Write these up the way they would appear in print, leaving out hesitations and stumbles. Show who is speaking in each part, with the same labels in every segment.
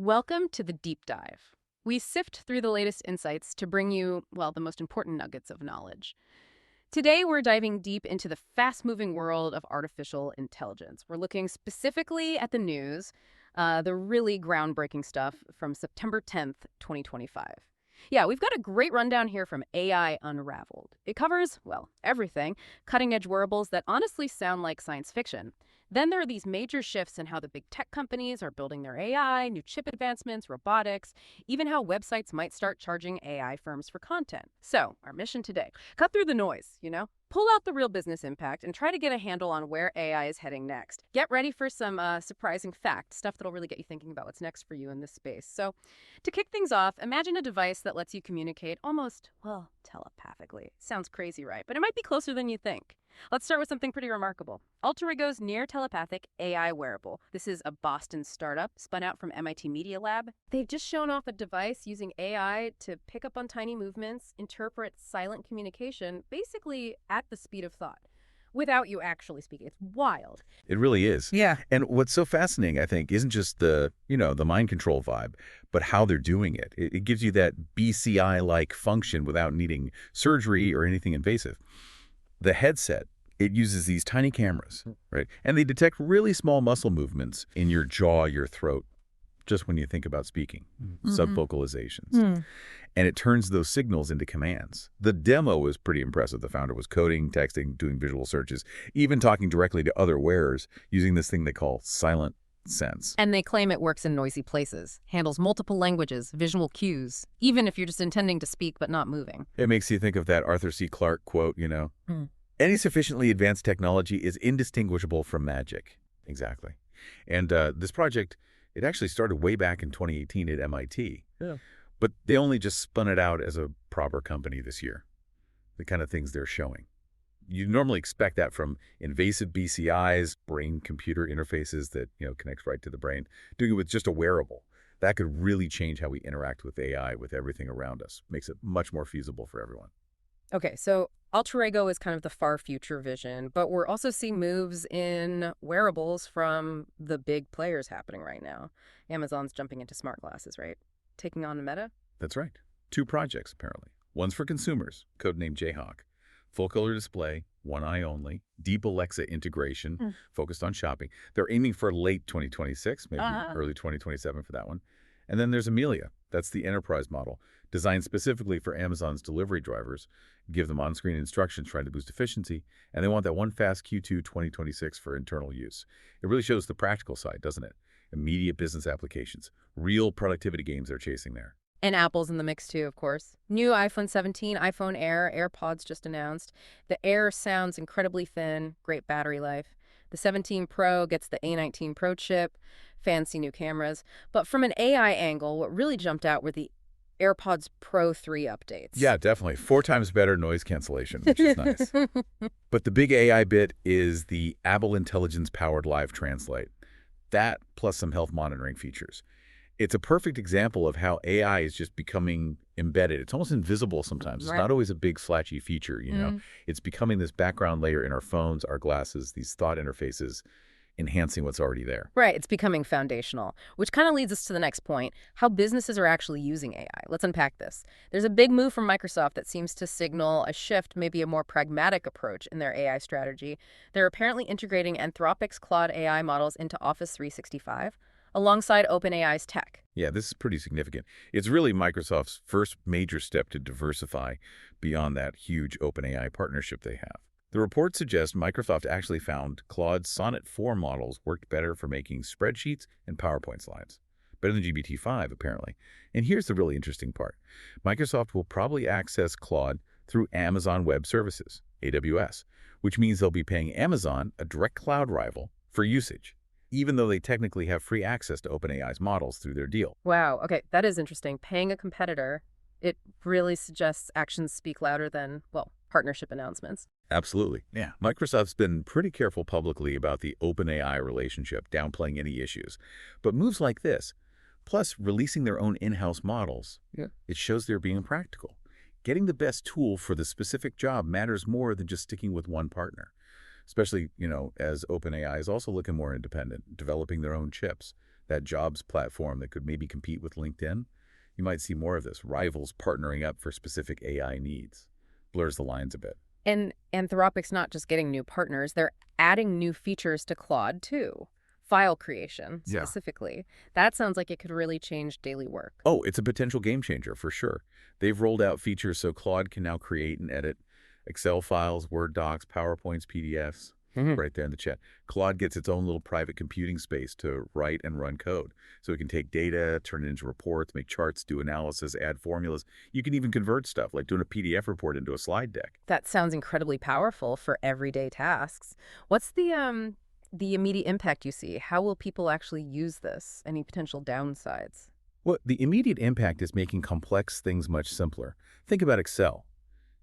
Speaker 1: Welcome to the Deep Dive. We sift through the latest insights to bring you, well, the most important nuggets of knowledge. Today, we're diving deep into the fast-moving world of artificial intelligence. We're looking specifically at the news, the really groundbreaking stuff from September 10th, 2025. Yeah, we've got a great rundown here from AI Unraveled. It covers, well, everything, cutting-edge wearables that honestly sound like science fiction. Then there are these major shifts in how the big tech companies are building their AI, new chip advancements, robotics, even how websites might start charging AI firms for content. So, our mission today, cut through the noise, Pull out the real business impact and try to get a handle on where AI is heading next. Get ready for some surprising facts, stuff that'll really get you thinking about what's next for you in this space. So, to kick things off, imagine a device that lets you communicate almost, well, telepathically. Sounds crazy, right? But it might be closer than you think. Let's start with something pretty remarkable. Alterego's near-telepathic AI wearable. This is a Boston startup spun out from MIT Media Lab. They've just shown off a device using AI to pick up on tiny movements, interpret silent communication, basically at the speed of thought, without you actually speaking. It's wild.
Speaker 2: It really is.
Speaker 1: Yeah.
Speaker 2: And what's so fascinating, I think, isn't just the mind control vibe, but how they're doing it. It gives you that BCI-like function without needing surgery or anything invasive. The headset, it uses these tiny cameras, right? And they detect really small muscle movements in your jaw, your throat, just when you think about speaking, subvocalizations. And it turns those signals into commands. The demo was pretty impressive. The founder was coding, texting, doing visual searches, even talking directly to other wearers using this thing they call silent sense.
Speaker 1: And they claim it works in noisy places, handles multiple languages, visual cues, even if you're just intending to speak but not moving.
Speaker 2: It makes you think of that Arthur C. Clarke quote, Any sufficiently advanced technology is indistinguishable from magic. Exactly. And this project, it actually started way back in 2018 at MIT. Yeah. But they only just spun it out as a proper company this year, the kind of things they're showing. You normally expect that from invasive BCIs, brain-computer interfaces that connect right to the brain. Doing it with just a wearable, that could really change how we interact with AI, with everything around us. Makes it much more feasible for everyone.
Speaker 1: Okay, so Alterego is kind of the far future vision, but we're also seeing moves in wearables from the big players happening right now. Amazon's jumping into smart glasses, right? Taking on Meta?
Speaker 2: That's right. 2 projects, apparently. One's for consumers, codenamed Jayhawk. Full-color display, one eye only, deep Alexa integration, focused on shopping. They're aiming for late 2026, maybe early 2027 for that one. And then there's Amelia. That's the enterprise model, designed specifically for Amazon's delivery drivers, give them on-screen instructions trying to boost efficiency, and they want that one fast Q2 2026 for internal use. It really shows the practical side, doesn't it? Immediate business applications, real productivity gains they're chasing there.
Speaker 1: And Apple's in the mix too, of course. New iPhone 17, iPhone Air, AirPods just announced. The Air sounds incredibly thin, great battery life. The 17 Pro gets the A19 Pro chip, fancy new cameras. But from an AI angle, what really jumped out were the AirPods Pro 3 updates.
Speaker 2: Yeah, definitely. 4 times better noise cancellation, which is nice. But the big AI bit is the Apple Intelligence-powered Live Translate. That plus some health monitoring features. It's a perfect example of how AI is just becoming embedded. It's almost invisible sometimes. It's not always a big flashy feature, It's becoming this background layer in our phones, our glasses, these thought interfaces, enhancing what's already there.
Speaker 1: Right, it's becoming foundational, which kind of leads us to the next point, how businesses are actually using AI. Let's unpack this. There's a big move from Microsoft that seems to signal a shift, maybe a more pragmatic approach in their AI strategy. They're apparently integrating Anthropic's Claude AI models into Office 365, alongside OpenAI's tech.
Speaker 2: Yeah, this is pretty significant. It's really Microsoft's first major step to diversify beyond that huge OpenAI partnership they have. The report suggests Microsoft actually found Claude's Sonnet 4 models worked better for making spreadsheets and PowerPoint slides. Better than GPT-5, apparently. And here's the really interesting part. Microsoft will probably access Claude through Amazon Web Services, AWS, which means they'll be paying Amazon, a direct cloud rival, for usage, even though they technically have free access to OpenAI's models through their deal.
Speaker 1: Wow, okay, that is interesting. Paying a competitor, it really suggests actions speak louder than, well, partnership announcements.
Speaker 2: Absolutely. Yeah. Microsoft's been pretty careful publicly about the OpenAI relationship, downplaying any issues. But moves like this, plus releasing their own in-house models, it shows they're being practical. Getting the best tool for the specific job matters more than just sticking with one partner. Especially, as OpenAI is also looking more independent, developing their own chips. that jobs platform that could maybe compete with LinkedIn. You might see more of this, rivals partnering up for specific AI needs. Blurs the lines a bit.
Speaker 1: And Anthropic's not just getting new partners, they're adding new features to Claude, too. File creation,
Speaker 2: Yeah.
Speaker 1: specifically. That sounds like it could really change daily work.
Speaker 2: Oh, it's a potential game changer for sure. They've rolled out features so Claude can now create and edit Excel files, Word docs, PowerPoints, PDFs,
Speaker 1: Mhm.
Speaker 2: right there in the chat. Claude gets its own little private computing space to write and run code. So it can take data, turn it into reports, make charts, do analysis, add formulas. You can even convert stuff, like doing a PDF report into a slide deck.
Speaker 1: That sounds incredibly powerful for everyday tasks. What's the immediate impact you see? How will people actually use this? Any potential downsides?
Speaker 2: Well, the immediate impact is making complex things much simpler. Think about Excel.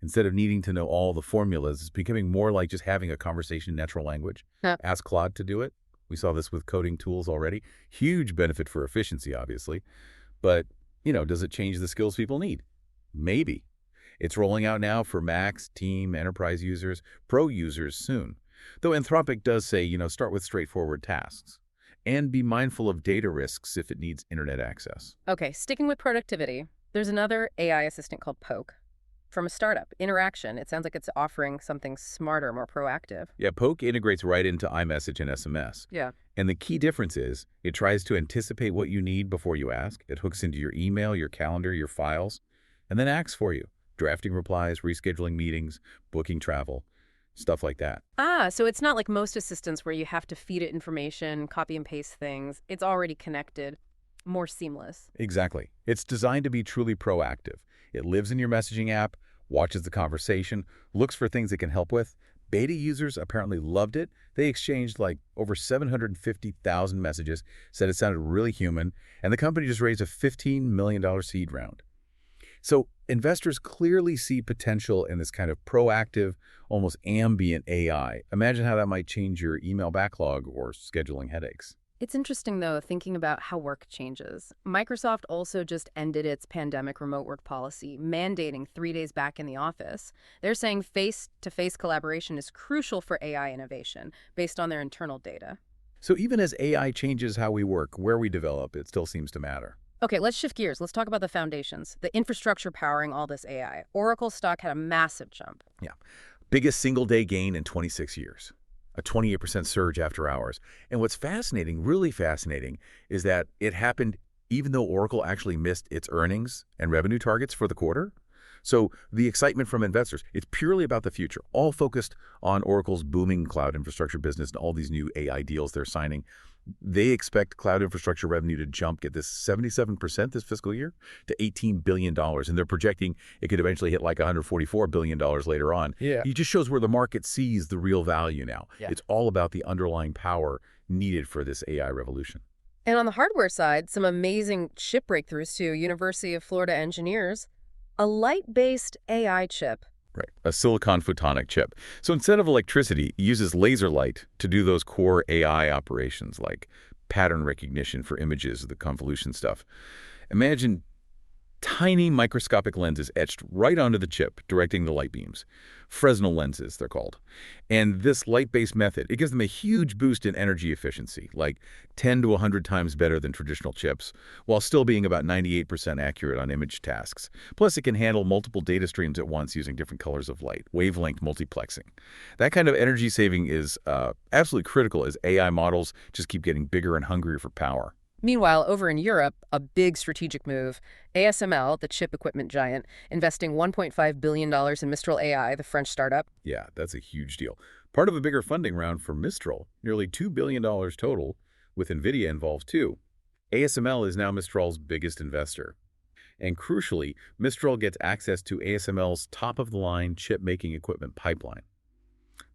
Speaker 2: Instead of needing to know all the formulas, it's becoming more like just having a conversation in natural language.
Speaker 1: Huh.
Speaker 2: Ask Claude to do it. We saw this with coding tools already. Huge benefit for efficiency, obviously. But, does it change the skills people need? Maybe. It's rolling out now for Macs, Team, Enterprise users, Pro users soon. Though Anthropic does say, start with straightforward tasks. And be mindful of data risks if it needs internet access.
Speaker 1: Okay, sticking with productivity, there's another AI assistant called Poke. From a startup, Interaction, it sounds like it's offering something smarter, more proactive.
Speaker 2: Yeah, Poke integrates right into iMessage and SMS.
Speaker 1: Yeah.
Speaker 2: And the key difference is it tries to anticipate what you need before you ask. It hooks into your email, your calendar, your files, and then acts for you. Drafting replies, rescheduling meetings, booking travel, stuff like that.
Speaker 1: So it's not like most assistants where you have to feed it information, copy and paste things. It's already connected, more seamless.
Speaker 2: Exactly. It's designed to be truly proactive. It lives in your messaging app, watches the conversation, looks for things it can help with. Beta users apparently loved it. They exchanged like over 750,000 messages, said it sounded really human, and the company just raised a $15 million seed round. So investors clearly see potential in this kind of proactive, almost ambient AI. Imagine how that might change your email backlog or scheduling headaches.
Speaker 1: It's interesting, though, thinking about how work changes. Microsoft also just ended its pandemic remote work policy, mandating 3 days back in the office. They're saying face-to-face collaboration is crucial for AI innovation, based on their internal data.
Speaker 2: So even as AI changes how we work, where we develop, it still seems to matter.
Speaker 1: Okay, let's shift gears. Let's talk about the foundations, the infrastructure powering all this AI. Oracle stock had a massive jump.
Speaker 2: Yeah. Biggest single-day gain in 26 years. A 28% surge after hours. And what's fascinating, really fascinating, is that it happened even though Oracle actually missed its earnings and revenue targets for the quarter. So the excitement from investors, it's purely about the future, all focused on Oracle's booming cloud infrastructure business and all these new AI deals they're signing. They expect cloud infrastructure revenue to jump, get this 77% this fiscal year to $18 billion. And they're projecting it could eventually hit like $144 billion later on.
Speaker 3: Yeah.
Speaker 2: It just shows where the market sees the real value now.
Speaker 3: Yeah.
Speaker 2: It's all about the underlying power needed for this AI revolution.
Speaker 1: And on the hardware side, some amazing chip breakthroughs too. University of Florida engineers, a light-based AI chip.
Speaker 2: Right, a silicon photonic chip. So instead of electricity, it uses laser light to do those core AI operations like pattern recognition for images, the convolution stuff. Imagine tiny microscopic lenses etched right onto the chip, directing the light beams. Fresnel lenses, they're called. And this light-based method, it gives them a huge boost in energy efficiency, like 10 to 100 times better than traditional chips, while still being about 98% accurate on image tasks. Plus, it can handle multiple data streams at once using different colors of light, wavelength multiplexing. That kind of energy saving is absolutely critical as AI models just keep getting bigger and hungrier for power.
Speaker 1: Meanwhile, over in Europe, a big strategic move. ASML, the chip equipment giant, investing $1.5 billion in Mistral AI, the French startup.
Speaker 2: Yeah, that's a huge deal. Part of a bigger funding round for Mistral, nearly $2 billion total, with NVIDIA involved too. ASML is now Mistral's biggest investor. And crucially, Mistral gets access to ASML's top-of-the-line chip-making equipment pipeline.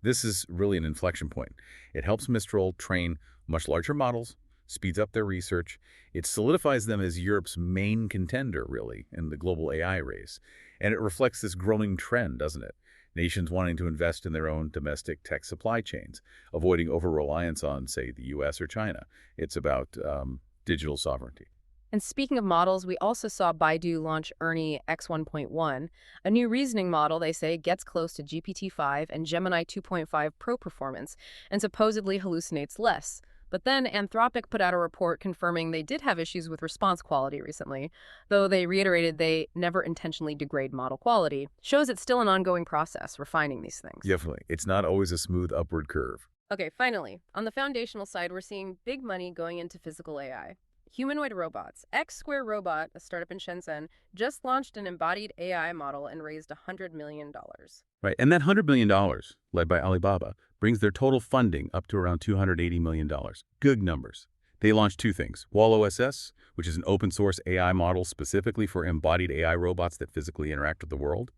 Speaker 2: This is really an inflection point. It helps Mistral train much larger models, speeds up their research. It solidifies them as Europe's main contender, really, in the global AI race. And it reflects this growing trend, doesn't it? Nations wanting to invest in their own domestic tech supply chains, avoiding over-reliance on, say, the US or China. It's about digital sovereignty.
Speaker 1: And speaking of models, we also saw Baidu launch Ernie X1.1, a new reasoning model they say gets close to GPT-5 and Gemini 2.5 Pro performance and supposedly hallucinates less. But then Anthropic put out a report confirming they did have issues with response quality recently, though they reiterated they never intentionally degrade model quality. Shows it's still an ongoing process, refining these things.
Speaker 2: Definitely. It's not always a smooth upward curve.
Speaker 1: Okay, finally, on the foundational side, we're seeing big money going into physical AI. Humanoid robots. X Square Robot, a startup in Shenzhen, just launched an embodied AI model and raised $100 million.
Speaker 2: Right. And that $100 million, led by Alibaba, brings their total funding up to around $280 million. Good numbers. They launched two things. WallOSS, which is an open source AI model specifically for embodied AI robots that physically interact with the world,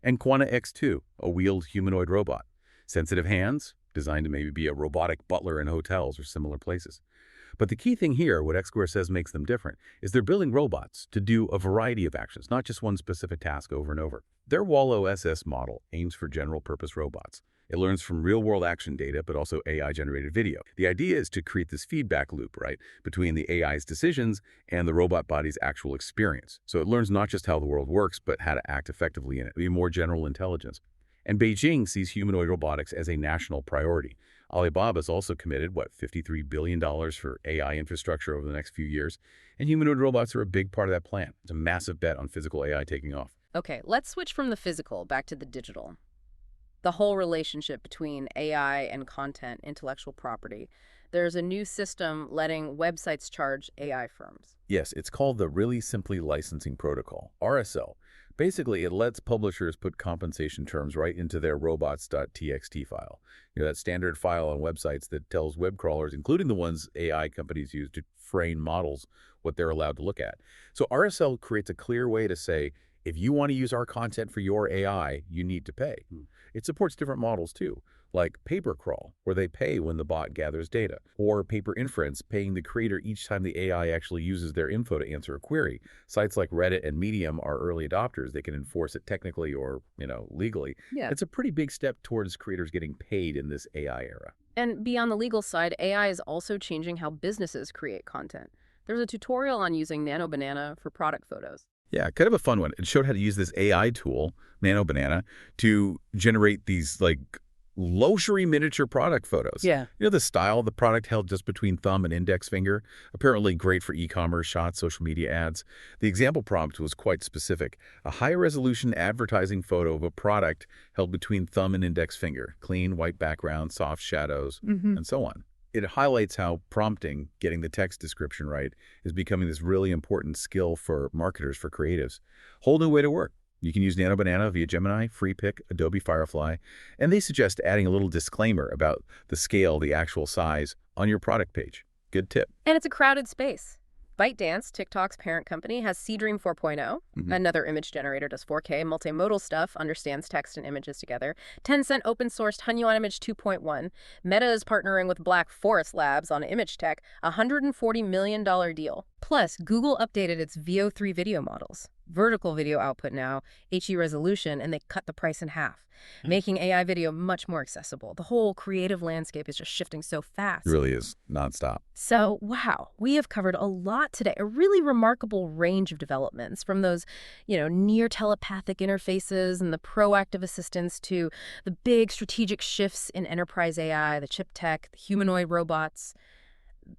Speaker 2: and Quanta X2, a wheeled humanoid robot. Sensitive hands, designed to maybe be a robotic butler in hotels or similar places. But the key thing here, what X Square says makes them different, is they're building robots to do a variety of actions, not just one specific task over and over. Their WallOSS model aims for general-purpose robots. It learns from real-world action data, but also AI-generated video. The idea is to create this feedback loop, right, between the AI's decisions and the robot body's actual experience. So it learns not just how the world works, but how to act effectively in it, be more general intelligence. And Beijing sees humanoid robotics as a national priority. Alibaba's also committed, $53 billion for AI infrastructure over the next few years, and humanoid robots are a big part of that plan. It's a massive bet on physical AI taking off.
Speaker 1: Okay, let's switch from the physical back to the digital. The whole relationship between AI and content, intellectual property. There's a new system letting websites charge AI firms.
Speaker 2: Yes, it's called the Really Simply Licensing Protocol, RSL. Basically, it lets publishers put compensation terms right into their robots.txt file. That standard file on websites that tells web crawlers, including the ones AI companies use to train models, what they're allowed to look at. So RSL creates a clear way to say, if you want to use our content for your AI, you need to pay. It supports different models too, like pay-per crawl, where they pay when the bot gathers data, or pay-per inference, paying the creator each time the AI actually uses their info to answer a query. Sites like Reddit and Medium are early adopters. They can enforce it technically or, legally.
Speaker 1: Yeah.
Speaker 2: It's a pretty big step towards creators getting paid in this AI era.
Speaker 1: And beyond the legal side, AI is also changing how businesses create content. There's a tutorial on using Nano Banana for product photos.
Speaker 2: Yeah, kind of a fun one. It showed how to use this AI tool, Nano Banana, to generate these luxury miniature product photos.
Speaker 1: Yeah.
Speaker 2: The style, the product held just between thumb and index finger, apparently great for e-commerce shots, social media ads. The example prompt was quite specific. A high-resolution advertising photo of a product held between thumb and index finger. Clean, white background, soft shadows, and so on. It highlights how prompting, getting the text description right, is becoming this really important skill for marketers, for creatives. Whole new way to work. You can use Nano Banana via Gemini, FreePic, Adobe Firefly, and they suggest adding a little disclaimer about the scale, the actual size, on your product page. Good tip.
Speaker 1: And it's a crowded space. ByteDance, TikTok's parent company, has Seedream 4.0. Another image generator does 4K, multimodal stuff, understands text and images together. Tencent open-sourced Hunyuan Image 2.1. Meta is partnering with Black Forest Labs on image tech, a $140 million deal. Plus, Google updated its VO3 video models. Vertical video output now, HE resolution, and they cut the price in half, making AI video much more accessible. The whole creative landscape is just shifting so fast.
Speaker 2: It really is nonstop.
Speaker 1: So, wow, we have covered a lot today, a really remarkable range of developments, from those, near-telepathic interfaces and the proactive assistance to the big strategic shifts in enterprise AI, the chip tech, the humanoid robots.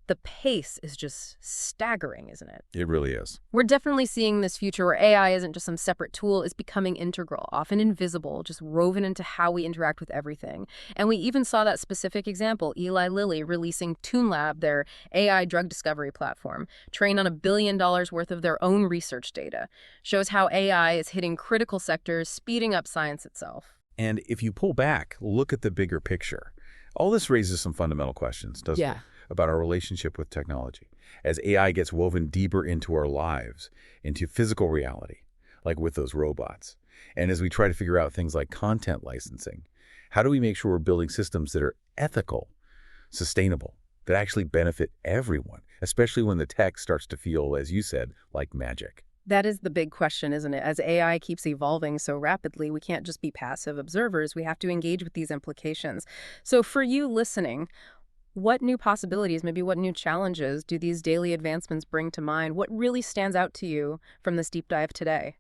Speaker 1: The pace is just staggering, isn't it?
Speaker 2: It really is.
Speaker 1: We're definitely seeing this future where AI isn't just some separate tool, it's becoming integral, often invisible, just woven into how we interact with everything. And we even saw that specific example, Eli Lilly releasing TuneLab, their AI drug discovery platform, trained on $1 billion worth of their own research data. Shows how AI is hitting critical sectors, speeding up science itself.
Speaker 2: And if you pull back, look at the bigger picture. All this raises some fundamental questions, doesn't it? About our relationship with technology. As AI gets woven deeper into our lives, into physical reality, like with those robots. And as we try to figure out things like content licensing, how do we make sure we're building systems that are ethical, sustainable, that actually benefit everyone, especially when the tech starts to feel, as you said, like magic?
Speaker 1: That is the big question, isn't it? As AI keeps evolving so rapidly, we can't just be passive observers. We have to engage with these implications. So for you listening, what new possibilities, maybe what new challenges do these daily advancements bring to mind? What really stands out to you from this deep dive today?